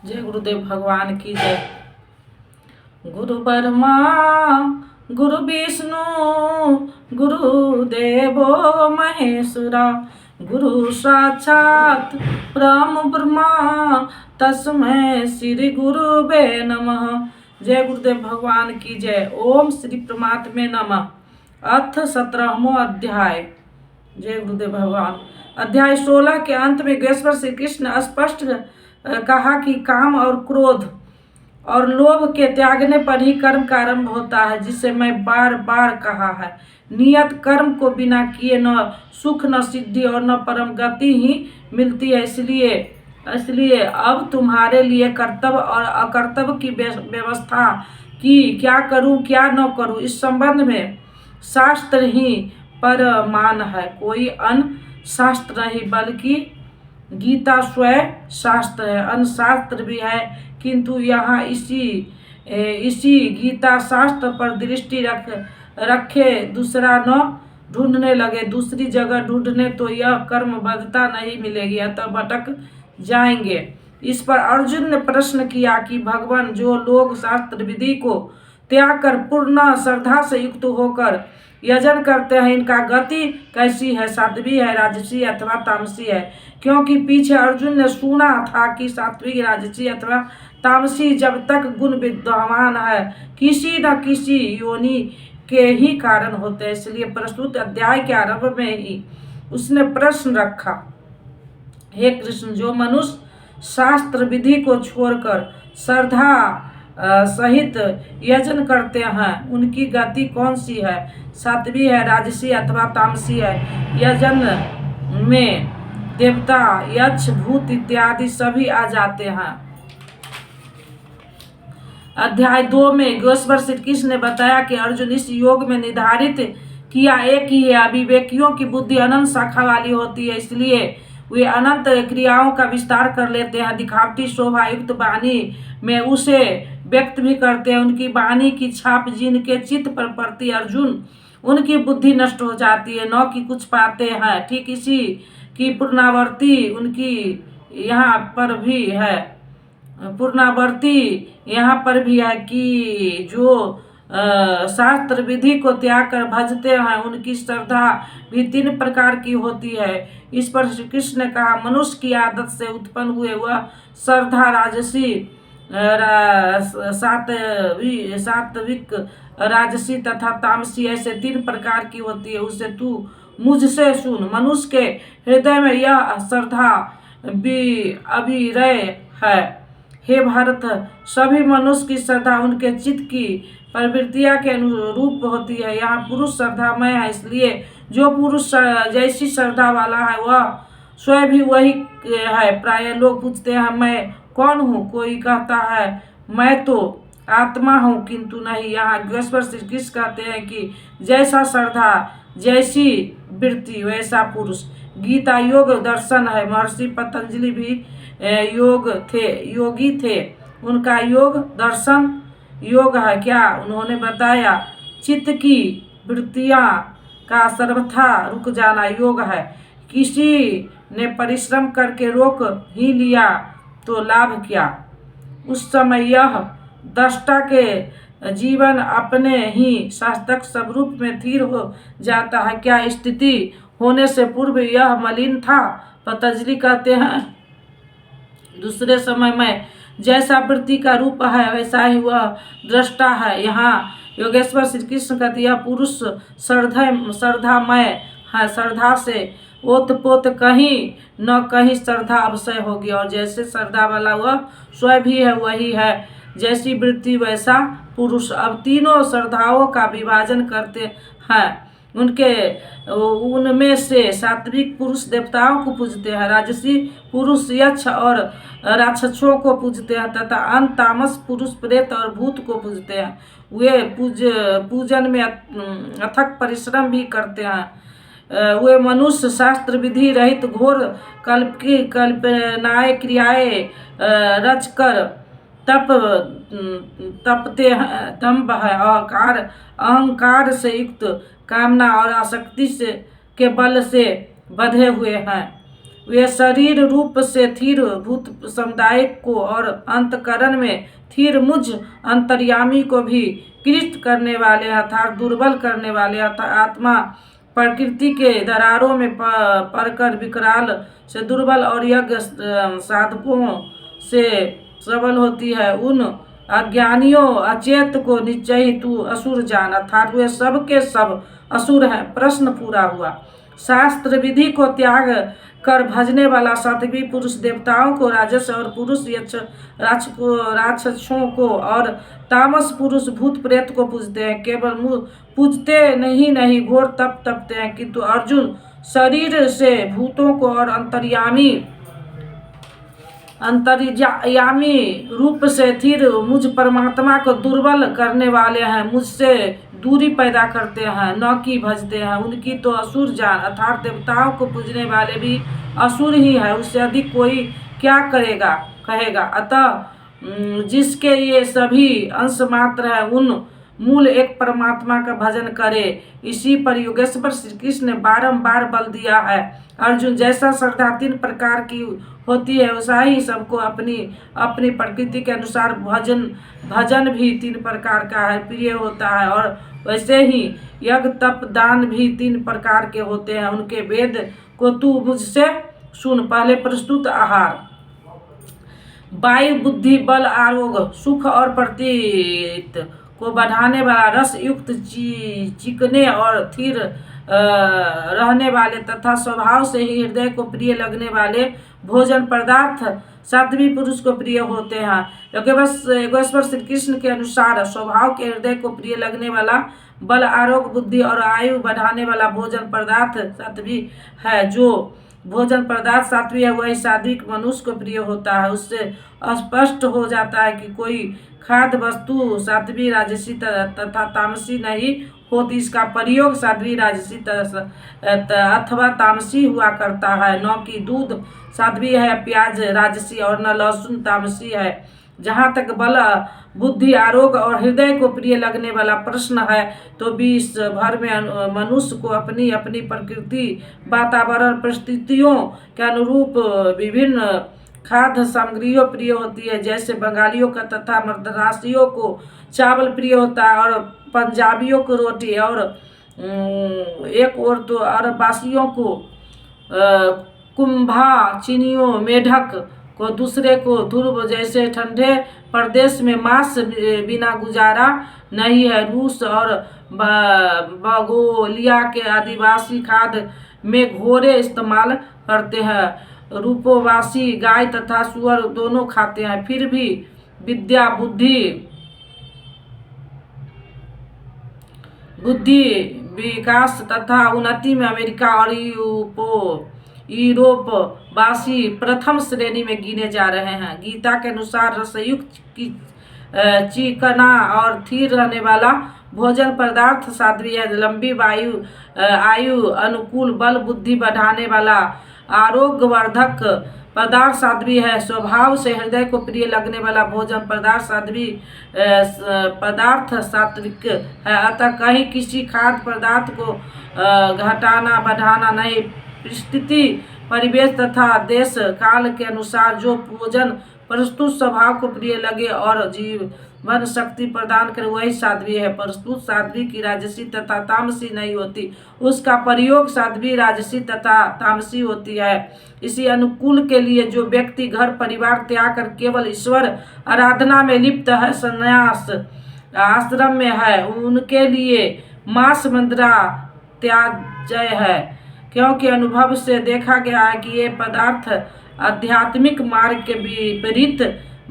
जय गुरुदेव भगवान की जय। गुरु ब्रह्मा गुरु विष्णु गुरुदेवो महेश्वरा गुरु साक्षात परम ब्रह्मा तस्मै श्री गुरुवे नमः। जय गुरुदेव भगवान की जय। ओम श्री परमात्मे नमः। अथ 17वां अध्याय। जय गुरुदेव भगवान। अध्याय 16 के अंत में योगेश्वर श्री कृष्ण स्पष्ट कहा कि काम और क्रोध और लोभ के त्यागने पर ही कर्म का आरंभ होता है, जिसे मैं बार बार कहा है। नियत कर्म को बिना किए न सुख न सिद्धि और न परम गति ही मिलती है। इसलिए अब तुम्हारे लिए कर्तव्य और अकर्तव्य की व्यवस्था की क्या करूं क्या न करूं, इस संबंध में शास्त्र ही परमान है। कोई अन्य शास्त्र नहीं, बल्कि गीता स्वयं शास्त्र है। अन्य शास्त्र भी है, किंतु यहाँ इसी गीता शास्त्र पर दृष्टि रखे दूसरा न ढूंढने लगे। दूसरी जगह ढूंढने तो यह कर्मबद्धता नहीं मिलेगी, अतः भटक जाएंगे। इस पर अर्जुन ने प्रश्न किया कि भगवान, जो लोग शास्त्र विधि को त्याग कर पूर्ण श्रद्धा से युक्त होकर यजन करते हैं, इनका गति कैसी है? सात्विक है, राजसी अथवा तामसी है? क्योंकि पीछे अर्जुन ने सुना था कि सात्विक, राजसी अथवा तामसी जब तक गुण विद्यमान है, किसी न किसी योनि के ही कारण होते हैं। इसलिए प्रस्तुत अध्याय के आरंभ में ही उसने प्रश्न रखा, हे कृष्ण, जो मनुष्य शास्त्र विधि को छोड़कर श्रद्धा सहित यजन करते हैं, उनकी गति कौन सी है? सात्विक है, राजसी अथवा तामसी है? यजन में देवता, यक्ष, भूत इत्यादि सभी आ जाते हैं। अध्याय 2 में योगेश्वर श्री कृष्ण ने बताया कि अर्जुन, इस योग में निर्धारित किया एक ही है। अविवेकियों की बुद्धि अनंत शाखा वाली होती है, इसलिए वे अनंत क्रियाओं का विस्तार कर लेते हैं। दिखावटी शोभा युक्त वाणी में उसे व्यक्त भी करते हैं। उनकी वाणी की छाप जिनके चित्त पर पड़ती, अर्जुन, उनकी बुद्धि नष्ट हो जाती है, न कि कुछ पाते हैं। ठीक इसी की पुनरावृत्ति यहाँ पर भी है कि जो शास्त्र विधि को त्याग कर भजते हैं, उनकी श्रद्धा भी 3 प्रकार की होती है। इस पर श्री कृष्ण ने कहा, मनुष्य की आदत से उत्पन्न हुए वह श्रद्धा राजसी, सात्विक, राजसी तथा तामसी ऐसे 3 प्रकार की होती है। उसे तू मुझसे सुन। मनुष्य के हृदय में यह श्रद्धा अविरय है। हे भारत, सभी मनुष्य की श्रद्धा उनके चित्त की प्रवृत्तियां के अनुरूप होती है। यहाँ पुरुष श्रद्धामय है, इसलिए जो पुरुष जैसी श्रद्धा वाला है वह स्वयं भी वही है। प्राय लोग पूछते हैं, मैं कौन हूँ? कोई कहता है, मैं तो आत्मा हूँ, किंतु नहीं। यहाँ योगेश्वर श्री कृष्ण कहते हैं कि जैसा श्रद्धा, जैसी वृत्ति, वैसा पुरुष। गीता योग दर्शन है। महर्षि पतंजलि भी योगी थे। उनका योग दर्शन योग है क्या? उन्होंने बताया, चित्त की वृत्तियां का सर्वथा रुक जाना योग है। किसी ने परिश्रम करके रोक ही लिया तो लाभ क्या? उस समय यह दृष्टा के जीवन अपने ही शाश्वत स्वरूप में स्थिर हो जाता है। क्या स्थिति होने से पूर्व यह मलिन था? पतंजलि कहते हैं, दूसरे समय में जैसा वृत्ति का रूप है, वैसा ही वह दृष्टा है। यहाँ योगेश्वर श्री कृष्ण कहते, यह पुरुष श्रद्धामय है। श्रद्धा से ओतपोत कहीं न कहीं श्रद्धा अवश्य होगी, और जैसे श्रद्धा वाला वह स्वयं भी है, वही है। जैसी वृत्ति वैसा पुरुष। अब तीनों श्रद्धाओं का विभाजन करते हैं। उनमें से सात्विक पुरुष देवताओं को पूजते हैं, राजसी पुरुष यक्ष और राक्षसों को पूजते हैं, तथा अन्य तामस पुरुष प्रेत और भूत को पूजते हैं। वे पूजन में अथक परिश्रम भी करते हैं। वे मनुष्य शास्त्र विधि रहित घोर कल्पनाएं क्रियाएं रचकर तपते हैं। दंभ है, अहंकार से युक्त, कामना और आसक्ति के बल से बंधे हुए हैं। वे शरीर रूप से थीर भूत समुदाय को और अंतकरण में थीर मुझ अंतर्यामी को भी कृष्ट करने वाले अर्थात दुर्बल करने वाले अर्थात आत्मा प्रकृति के दरारों में पड़कर विकराल से दुर्बल और यज्ञ साधकों से सबल होती है। उन अज्ञानियों अचेत को निश्चय ही तू असुर जान अर्थात वे सब के सब असुर हैं। प्रश्न पूरा हुआ। शास्त्र विधि को त्याग कर भजने वाला सात्विक पुरुष देवताओं को राजस और पुरुष राक्षसों को और तामस पुरुष भूत प्रेत को पूजते हैं। केवल पूजते नहीं घोर तप तपते हैं। किंतु अर्जुन शरीर से भूतों को और अंतर्यामी रूप से स्थिर मुझ परमात्मा को दुर्बल करने वाले हैं। मुझसे दूरी पैदा करते हैं न कि भजते हैं। उनकी तो असुर जान अर्थात देवताओं को पूजने वाले भी असुर ही है। उससे अधिक कोई क्या कहेगा। अतः जिसके ये सभी अंश मात्र है उन मूल एक परमात्मा का भजन करे। इसी पर योगेश्वर श्री कृष्ण ने बारंबार बल दिया है। अर्जुन जैसा श्रद्धा 3 प्रकार की होती है वैसा ही सबको अपनी अपनी प्रकृति के अनुसार भजन भी 3 प्रकार का है प्रिय होता है। और वैसे ही यज्ञ तप दान भी 3 प्रकार के होते हैं। उनके वेद को तू मुझसे सुन। पहले प्रस्तुत आहार वायु बुद्धि बल आरोग्य सुख और प्रतीत को बढ़ाने वाला रस युक्त चिकने और स्थिर रहने वाले तथा स्वभाव से ही हृदय को प्रिय लगने वाले भोजन पदार्थ सात्विक पुरुष को प्रिय होते हैं। योगेश्वर श्री कृष्ण के अनुसार स्वभाव के हृदय को प्रिय लगने वाला बल आरोग्य बुद्धि और आयु बढ़ाने वाला भोजन पदार्थ सात्विक है। जो भोजन पदार्थ सात्विक है वही सात्विक मनुष्य को प्रिय होता है। उससे स्पष्ट हो जाता है कि कोई खाद्य वस्तु सात्विक राजसी तथा तामसी नहीं होती। इसका प्रयोग सात्विक राजसी अथवा तामसी हुआ करता है। न कि दूध सात्विक है प्याज राजसी और न लहसुन तामसी है। जहाँ तक बल बुद्धि आरोग्य और हृदय को प्रिय लगने वाला प्रश्न है तो विश्व भर में मनुष्य को अपनी अपनी प्रकृति वातावरण परिस्थितियों के अनुरूप विभिन्न खाद्य सामग्रियों प्रिय होती है। जैसे बंगालियों का तथा मद्रासियों को चावल प्रिय होता है और पंजाबियों को रोटी और एक और तो अरबवासियों को कुंभा चीनियों मेढक को दूसरे को ध्रुव जैसे ठंडे प्रदेश में मांस बिना गुजारा नहीं है। रूस और मंगोलिया के आदिवासी खाद्य में घोड़े इस्तेमाल करते हैं। रूपोवासी गाय तथा सुअर दोनों खाते हैं। फिर भी विद्या बुद्धि विकास तथा उन्नति में अमेरिका और यूरोपवासी प्रथम श्रेणी में गिने जा रहे हैं। गीता के अनुसार रसयुक्त चिकना और स्थिर रहने वाला भोजन पदार्थ सात्विक है। लंबी आयु अनुकूल बल बुद्धि बढ़ाने वाला आरोग्यवर्धक पदार्थ सात्विक है। स्वभाव से हृदय को प्रिय लगने वाला भोजन पदार्थ सात्विक है। अतः कहीं किसी खाद्य पदार्थ को घटाना बढ़ाना नहीं। परिस्थिति परिवेश तथा देश काल के अनुसार जो भोजन प्रस्तुत स्वभाव को प्रिय लगे और जीवन शक्ति प्रदान करे वही साध्वी है। प्रस्तुत साध्वी की राजसी तथा तामसी नहीं होती। उसका प्रयोग साध्वी राजसी तथा तामसी होती है। इसी अनुकूल के लिए जो व्यक्ति घर परिवार त्याग कर केवल ईश्वर आराधना में लिप्त है संन्यास आश्रम में है उनके लिए मांस मंद्रा त्याज्य है। क्योंकि अनुभव से देखा गया है कि ये पदार्थ आध्यात्मिक मार्ग के विपरीत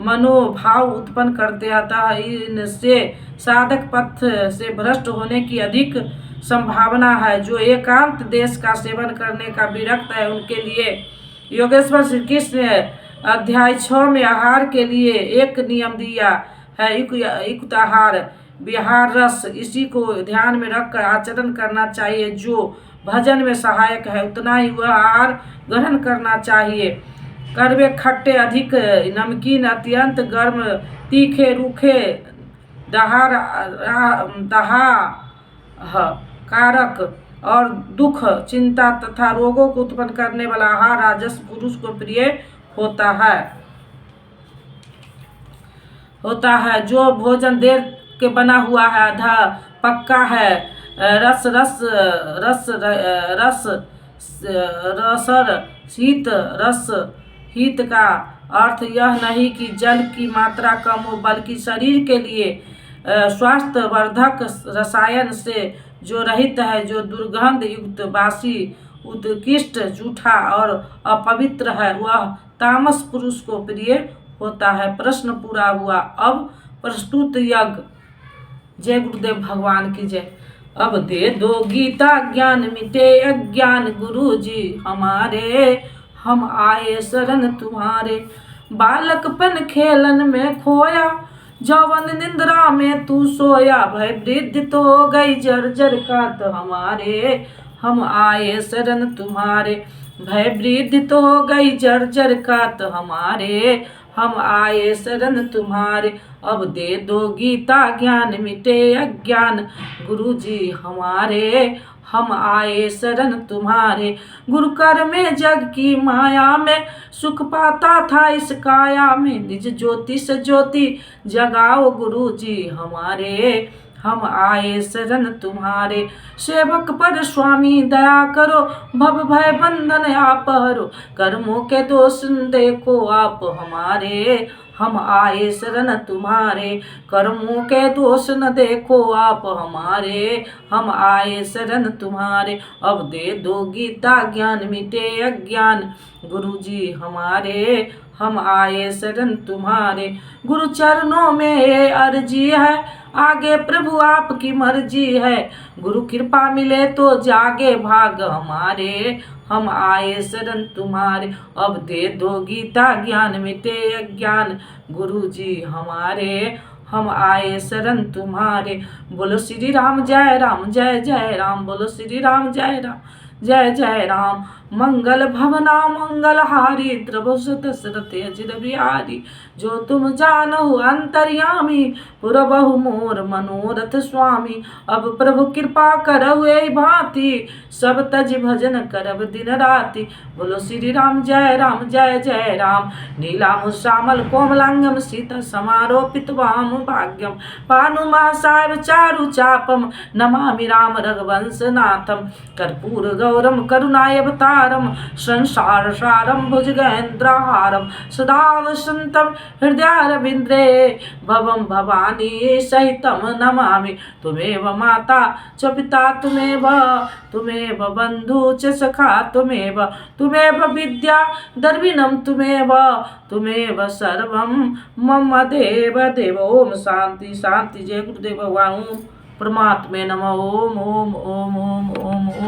मनोभाव उत्पन्न करते हैं। अतः इनसे साधक पथ से भ्रष्ट होने की अधिक संभावना है। जो एकांत देश का सेवन करने का विरक्त है उनके लिए योगेश्वर श्री कृष्ण ने अध्याय 6 में आहार के लिए एक नियम दिया है युक्त आहार विहार रस। इसी को ध्यान में रखकर आचरण करना चाहिए। जो भजन में सहायक है उतना ही वह आहार ग्रहण करना चाहिए। कड़वे खट्टे अधिक नमकीन अत्यंत गर्म तीखे रूखे दहा कारक और दुख, चिंता तथा रोगों को उत्पन्न करने वाला आहार राजस पुरुष को प्रिय होता है। जो भोजन देर के बना हुआ है, आधा पक्का है, रसर शीत का अर्थ यह नहीं कि जल की मात्रा कम हो, बल्कि शरीर के लिए स्वास्थ्यवर्धक रसायन से जो रहित है, जो दुर्गंध युक्त, बासी, उत्कृष्ट, जूठा और अपवित्र है, वह तामस पुरुष को प्रिय होता है। प्रश्न पूरा हुआ। अब प्रस्तुत यज्ञ। जय गुरुदेव भगवान की जय। अब दे दो गीता ज्ञान मिटे अज्ञान, गुरु जी हमारे हम आए शरण तुम्हारे। बालकपन खेलन में खोया, जौवन निंद्रा में तू सोया, भय वृद्धि तो हो गई जर्जर कात हमारे, हम आए शरण तुम्हारे। भय वृद्धि तो हो गई जर्जर कात हमारे, हम आए शरण तुम्हारे। अब दे दो गीता ज्ञान मिटे अज्ञान, गुरु जी हमारे हम आए शरण तुम्हारे। गुरु कर में जग की माया में सुख पाता था इस काया में, निज ज्योति से ज्योति जगाओ गुरु जी हमारे, हम आए शरण तुम्हारे। सेवक पर स्वामी दया करो, भव भय बंधन आप हरो, कर्मों के दोष देखो आप हमारे, हम आए शरण तुम्हारे। कर्मों के दोष न देखो आप हमारे, हम आए शरण तुम्हारे। अब दे दो गीता ज्ञान मिटे अज्ञान, गुरु जी हमारे हम आए शरण तुम्हारे। गुरु चरणों में ये अर्जी है, आगे प्रभु आपकी मर्जी है, गुरु कृपा मिले तो जागे भाग हमारे, हम आए शरण तुम्हारे। अब दे दो गीता ज्ञान मिटे अज्ञान, गुरु जी हमारे हम आए शरण तुम्हारे। बोलो श्री राम जय राम जय जय राम, बोलो श्री राम जय राम जय जय राम। मंगल भवना मंगल हारी, द्रवस दशरथ अजिर बिहारी, जो तुम जानो अंतर्यामी, पुरबहु मोर मनोरथ स्वामी। अब प्रभु कृपा करहु एहि भांति, सब तज भजन करब दिन राति। बोलो श्री राम जय राम। नीलाम श्यामल कोमलांगम सीता समारोपित वाम भाग्यम, पानुमा साहेब चारु चापम, नमामि राम रघुवंश नाथम। कर्पूर गौरम करुणावतारम, संसार सारम भुजगेन्द्रहारम, सदा वसंतम हृदयारविंदे, भवम भवानी सहितम नमामि। तुमेव माता च पिता तुमेव बंधु च सखा तुमेव विद्या द्रविणम तुमेव सर्वम मम देव देव। ओम शांति शांति। जय गुरुदेव भगवान। ओम परमात्मे नमः। ओम ओम ओम ओम ओम।